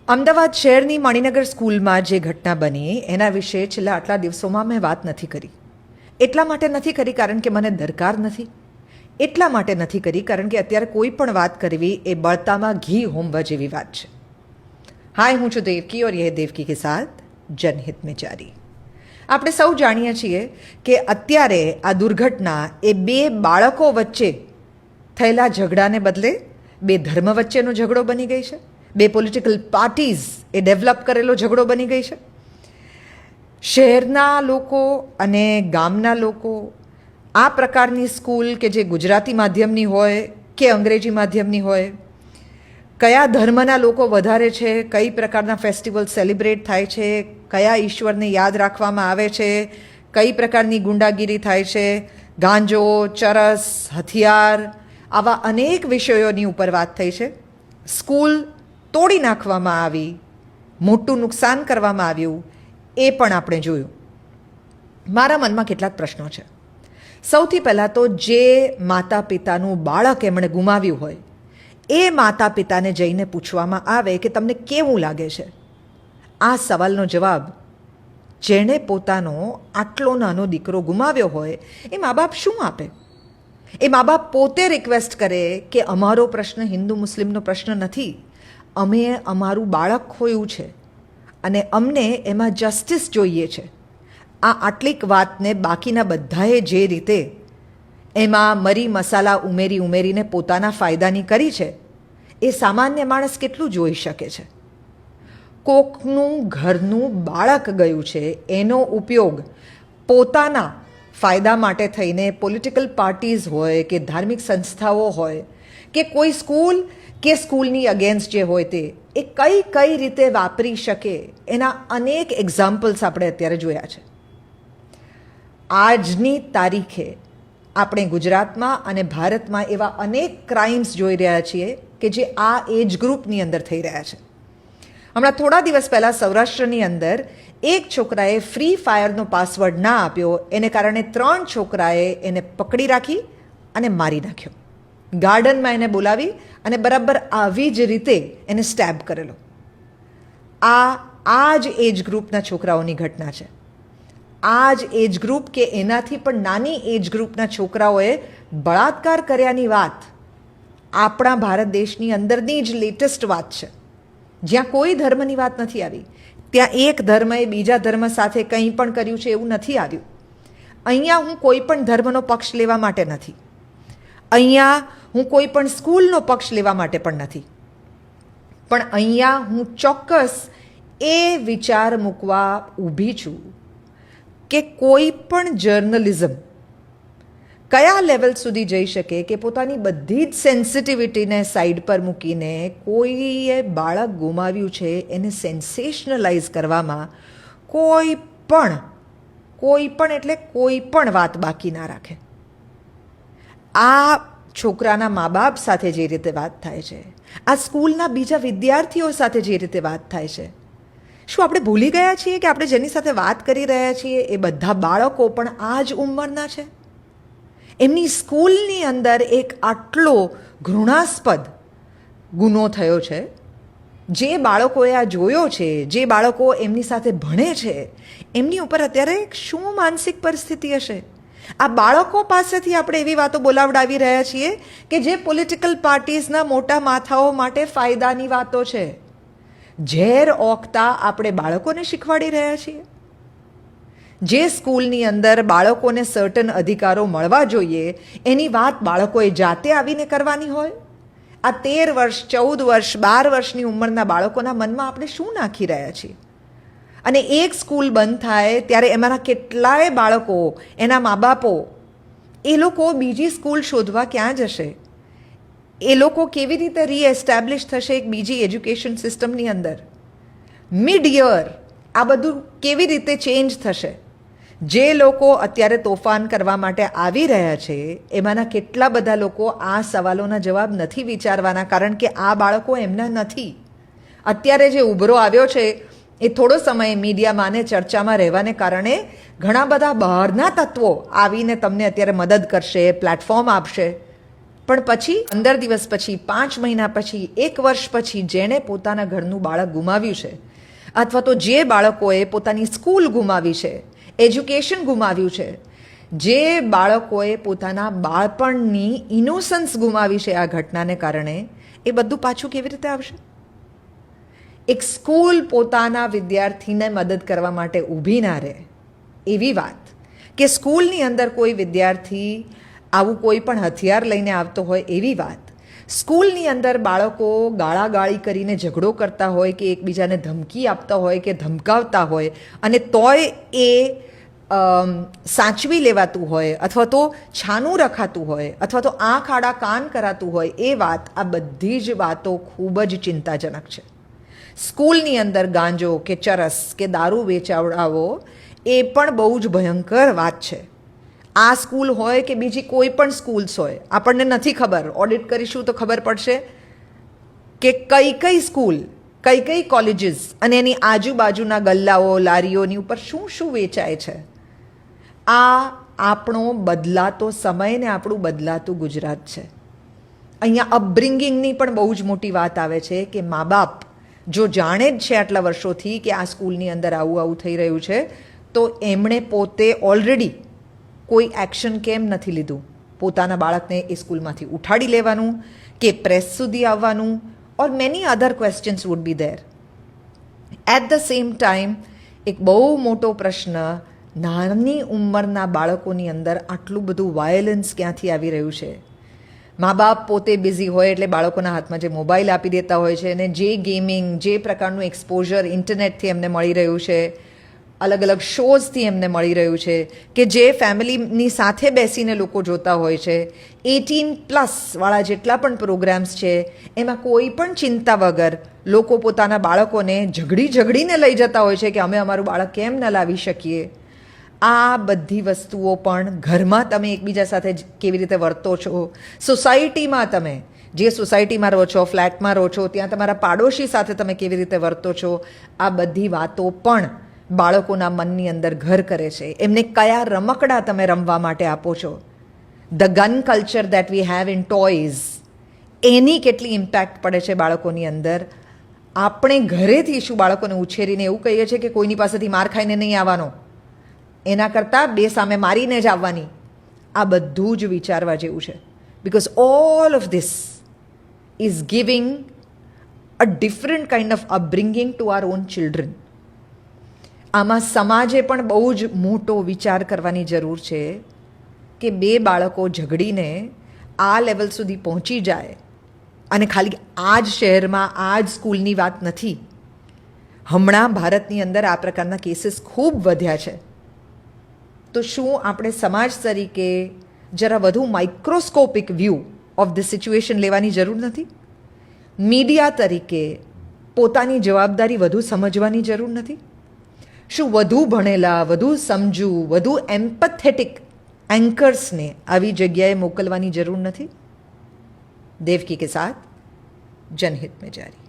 અમદાવાદ શહેરની મણિનગર સ્કૂલમાં જે ઘટના બની એના વિશે છેલ્લા આટલા દિવસોમાં મેં વાત નથી કરી. એટલા માટે નથી કરી કારણ કે મને દરકાર નથી. એટલા માટે નથી કરી કારણ કે અત્યારે કોઈ પણ વાત કરવી એ બળતામાં ઘી હોમવા જેવી વાત છે. હાય, હું છું દેવકી ઓર યહ દેવકી કે સાથ જનહિત મેં જારી. આપણે સૌ જાણીએ છીએ કે અત્યારે આ દુર્ઘટના એ બે બાળકો વચ્ચે થયેલા ઝઘડાને બદલે બે ધર્મ વચ્ચેનો ઝઘડો બની ગઈ છે. બે પોલિટિકલ પાર્ટીઝ એ ડેવલપ કરેલો ઝઘડો બની ગઈ છે. શહેરના લોકો અને ગામના લોકો આ પ્રકારની સ્કૂલ કે જે ગુજરાતી માધ્યમની હોય કે અંગ્રેજી માધ્યમની હોય, કયા ધર્મના લોકો વધારે છે, કઈ પ્રકારના ફેસ્ટિવલ સેલિબ્રેટ થાય છે, કયા ઈશ્વરને યાદ રાખવામાં આવે છે, કઈ પ્રકારની ગુંડાગીરી થાય છે, ગાંજો, ચરસ, હથિયાર, આવા અનેક વિષયોની ઉપર વાત થઈ છે. સ્કૂલ તોડી નાખવામાં આવી, મોટું નુકસાન કરવામાં આવ્યું, એ પણ આપણે જોયું. મારા મનમાં કેટલાક પ્રશ્નો છે. સૌથી પહેલાં તો જે માતા પિતાનું બાળક એમણે ગુમાવ્યું હોય એ માતા પિતાને જઈને પૂછવામાં આવે કે તમને કેવું લાગે છે. આ સવાલનો જવાબ જેણે પોતાનો આટલો નાનો દીકરો ગુમાવ્યો હોય એ મા બાપ શું આપે? એ મા બાપ પોતે રિક્વેસ્ટ કરે કે અમારો પ્રશ્ન હિન્દુ મુસ્લિમનો પ્રશ્ન નથી, અમે અમારું બાળક ખોયું છે અને અમને એમાં જસ્ટિસ જોઈએ છે. આ આટલીક વાતને બાકીના બધાએ જે રીતે એમાં મરી મસાલા ઉમેરીને પોતાના ફાયદાની કરી છે એ સામાન્ય માણસ કેટલું જોઈ શકે છે? કોકનું ઘરનું બાળક ગયું છે એનો ઉપયોગ પોતાના ફાયદા માટે થઈને પોલિટિકલ પાર્ટીઝ હોય કે ધાર્મિક સંસ્થાઓ હોય કે કોઈ સ્કૂલ કે સ્કૂલની અગેન્સ્ટ જે હોય તે એ કઈ રીતે વાપરી શકે એના અનેક એક્ઝામ્પલ્સ આપણે અત્યારે જોયા છે. આજની તારીખે આપણે ગુજરાતમાં અને ભારતમાં એવા અનેક ક્રાઇમ્સ જોઈ રહ્યા છીએ કે જે આ એજ ગ્રુપની અંદર થઈ રહ્યા છે. હમણાં થોડા દિવસ પહેલાં સૌરાષ્ટ્રની અંદર એક છોકરાએ ફ્રી ફાયરનો પાસવર્ડ ના આપ્યો, એને કારણે 3 છોકરાએ એને પકડી રાખી અને મારી નાખ્યો. ગાર્ડનમાં એને બોલાવી અને બરાબર આવી જ રીતે એને સ્ટેબ કરેલો. આ જ એજ ગ્રુપના છોકરાઓની ઘટના છે. આ જ એજ ગ્રુપ કે એનાથી પણ નાની એજ ગ્રુપના છોકરાઓએ બળાત્કાર કર્યાની વાત આપણા ભારત દેશની અંદરની જ લેટેસ્ટ વાત છે. જ્યાં કોઈ ધર્મની વાત નથી આવી, ત્યાં એક ધર્મએ બીજા ધર્મ સાથે કંઈ પણ કર્યું છે એવું નથી આવ્યું. અહીંયા હું કોઈ પણ ધર્મનો પક્ષ લેવા માટે નથી, અહીંયા હું કોઈ પણ સ્કૂલનો પક્ષ લેવા માટે પણ નથી, પણ અહીંયા હું ચોક્કસ એ વિચાર મૂકવા ઊભી છું કે કોઈ પણ જર્નલિઝમ કયા લેવલ સુધી જઈ શકે કે પોતાની બધી જ સેન્સિટિવિટીને સાઈડ પર મૂકીને કોઈએ બાળક ગુમાવ્યું છે એને સેન્સેશનલાઇઝ કરવામાં કોઈ પણ એટલે કોઈ પણ વાત બાકી ના રાખે. આ છોકરાના મા બાપ સાથે જે રીતે વાત થાય છે, આ સ્કૂલના બીજા વિદ્યાર્થીઓ સાથે જે રીતે વાત થાય છે, શું આપણે ભૂલી ગયા છીએ કે આપણે જેની સાથે વાત કરી રહ્યા છીએ એ બધા બાળકો પણ આ જ ઉંમરના છે? એમની સ્કૂલની અંદર એક આટલો ઘૃણાસ્પદ ગુનો થયો છે. જે બાળકોએ આ જોયો છે, જે બાળકો એમની સાથે ભણે છે, એમની ઉપર અત્યારે શું માનસિક પરિસ્થિતિ હશે? આ બાળકો પાસેથી આપણે એવી વાતો બોલાવડાવી રહ્યા છીએ કે જે પોલિટિકલ પાર્ટીઝના મોટા માથાઓ માટે ફાયદાની વાતો છે. ઝેર ઓકતા આપણે બાળકોને શીખવાડી રહ્યા છીએ. જે સ્કૂલની અંદર બાળકોને સર્ટન અધિકારો મળવા જોઈએ એની વાત બાળકોએ જાતે આવીને કરવાની હોય. આ 13 વર્ષ, 14 વર્ષ, 12 વર્ષની ઉંમરના બાળકોના મનમાં આપણે શું નાખી રહ્યા છીએ? અને એક સ્કૂલ બંધ થાય ત્યારે એમાંના કેટલાય બાળકો, એના મા બાપો, એ લોકો બીજી સ્કૂલ શોધવા ક્યાં જશે? એ લોકો કેવી રીતે રીએસ્ટાબ્લિશ થશે એક બીજી એજ્યુકેશન સિસ્ટમની અંદર? મિડ યર આ બધું કેવી રીતે ચેન્જ થશે? જે લોકો અત્યારે તોફાન કરવા માટે આવી રહ્યા છે એમાંના કેટલા બધા લોકો આ સવાલોના જવાબ નથી વિચારવાના કારણ કે આ બાળકો એમના નથી. અત્યારે જે ઉભરો આવ્યો છે એ થોડો સમય મીડિયામાં અને ચર્ચામાં રહેવાને કારણે ઘણા બધા બહારના તત્વો આવીને તમને અત્યારે મદદ કરશે, પ્લેટફોર્મ આપશે. પણ પછી 15 દિવસ પછી, 5 મહિના પછી, 1 વર્ષ પછી જેણે પોતાના ઘરનું બાળક ગુમાવ્યું છે, અથવા તો જે બાળકોએ પોતાની સ્કૂલ ગુમાવી છે, એજ્યુકેશન ગુમાવ્યું છે, જે બાળકોએ પોતાના બાળપણની ઇનોસન્સ ગુમાવી છે આ ઘટનાને કારણે, એ બધું પાછું કેવી રીતે આવશે? એક સ્કૂલ પોતાના વિદ્યાર્થીને મદદ કરવા માટે ઊભી ના રહે એવી વાત, કે સ્કૂલની અંદર કોઈ વિદ્યાર્થી આવું કોઈ પણ હથિયાર લઈને આવતો હોય એવી વાત, સ્કૂલની અંદર બાળકો ગાળાગાળી કરીને ઝઘડો કરતા હોય કે એકબીજાને ધમકી આપતા હોય કે ધમકાવતા હોય અને તોય એ સાચવી લેવાતું હોય અથવા તો છાનું રખાતું હોય અથવા તો આંખ આડા કાન કરાતું હોય, એ વાત, આ બધી જ વાતો ખૂબ જ ચિંતાજનક છે. સ્કૂલની અંદર ગાંજો કે ચરસ કે દારૂ વેચાવડાવો એ પણ બહુ જ ભયંકર વાત છે. આ સ્કૂલ હોય કે બીજી કોઈ પણ સ્કૂલ્સ હોય, આપણને નથી ખબર, ઓડિટ કરીશું તો ખબર પડશે કે કઈ કઈ સ્કૂલ, કઈ કઈ કોલેજીસ અને એની આજુબાજુના ગલ્લાઓ, લારીઓની ઉપર શું શું વેચાય છે. આ આપણો બદલાતો સમય ને આપણું બદલાતું ગુજરાત છે. અહીંયા અપબ્રિંગિંગની પણ બહુ જ મોટી વાત આવે છે કે મા બાપ જો જાણે જ છે આટલા વર્ષોથી કે આ સ્કૂલની અંદર આવું આવું થઈ રહ્યું છે, તો એમણે પોતે ઓલરેડી કોઈ એક્શન કેમ નથી લીધું પોતાના બાળકને એ સ્કૂલમાંથી ઉઠાડી લેવાનું કે પ્રેસ સુધી આવવાનું, or many other questions would be there. At the same time એક બહુ મોટો પ્રશ્ન, નાની ઉંમરના બાળકોની અંદર આટલું બધું વાયોલન્સ ક્યાંથી આવી રહ્યું છે? મા બાપ પોતે બિઝી હોય એટલે બાળકોના હાથમાં જે મોબાઈલ આપી દેતા હોય છે અને જે ગેમિંગ, જે પ્રકારનું એક્સપોઝર ઇન્ટરનેટથી એમને મળી રહ્યું છે, અલગ અલગ શોઝથી એમને મળી રહ્યું છે, કે જે ફેમિલીની સાથે બેસીને લોકો જોતા હોય છે, 18+ વાળા જેટલા પણ પ્રોગ્રામ્સ છે, એમાં કોઈ પણ ચિંતા વગર લોકો પોતાના બાળકોને ઝઘડીને લઈ જતા હોય છે કે અમે અમારું બાળક કેમ ન લાવી શકીએ. આ બધી વસ્તુઓ પણ ઘરમાં તમે એકબીજા સાથે કેવી રીતે વર્તો છો, સોસાયટીમાં તમે જે સોસાયટીમાં રહો છો, ફ્લેટમાં રહો છો, ત્યાં તમારા પાડોશી સાથે તમે કેવી રીતે વર્તો છો, આ બધી વાતો પણ બાળકોના મનની અંદર ઘર કરે છે. એમને કયા રમકડા તમે રમવા માટે આપો છો, the gun culture that we have in toys, એની કેટલી ઇમ્પેક્ટ પડે છે બાળકોની અંદર. આપણે ઘરેથી શું બાળકોને ઉછેરીને એવું કહીએ છીએ કે કોઈની પાસેથી માર ખાઈને નહીં આવવાનો, એના કરતાં બે સામે મારીને જ આવવાની. આ બધું જ વિચારવા જેવું છે. Because all of this is giving a different kind of upbringing to our own children. આમાં સમાજે પણ બહુ જ મોટો વિચાર કરવાની જરૂર છે કે બે બાળકો ઝઘડીને આ લેવલ સુધી પહોંચી જાય, અને ખાલી આ જ શહેરમાં આ જ સ્કૂલની વાત નથી, હમણાં ભારતની અંદર આ પ્રકારના કેસીસ ખૂબ વધ્યા છે. તો શું આપણે સમાજ તરીકે જરા વધુ microscopic view of the situation લેવાની જરૂર નથી? મીડિયા તરીકે પોતાની જવાબદારી વધુ સમજવાની જરૂર નથી? શું વધુ ભણેલા, વધુ સમજુ, વધુ એમ્પથેટિક એન્કર્સને આવી જગ્યાએ મોકલવાની જરૂર નથી? દેવકી કે સાથ, જનહિત મેં જારી.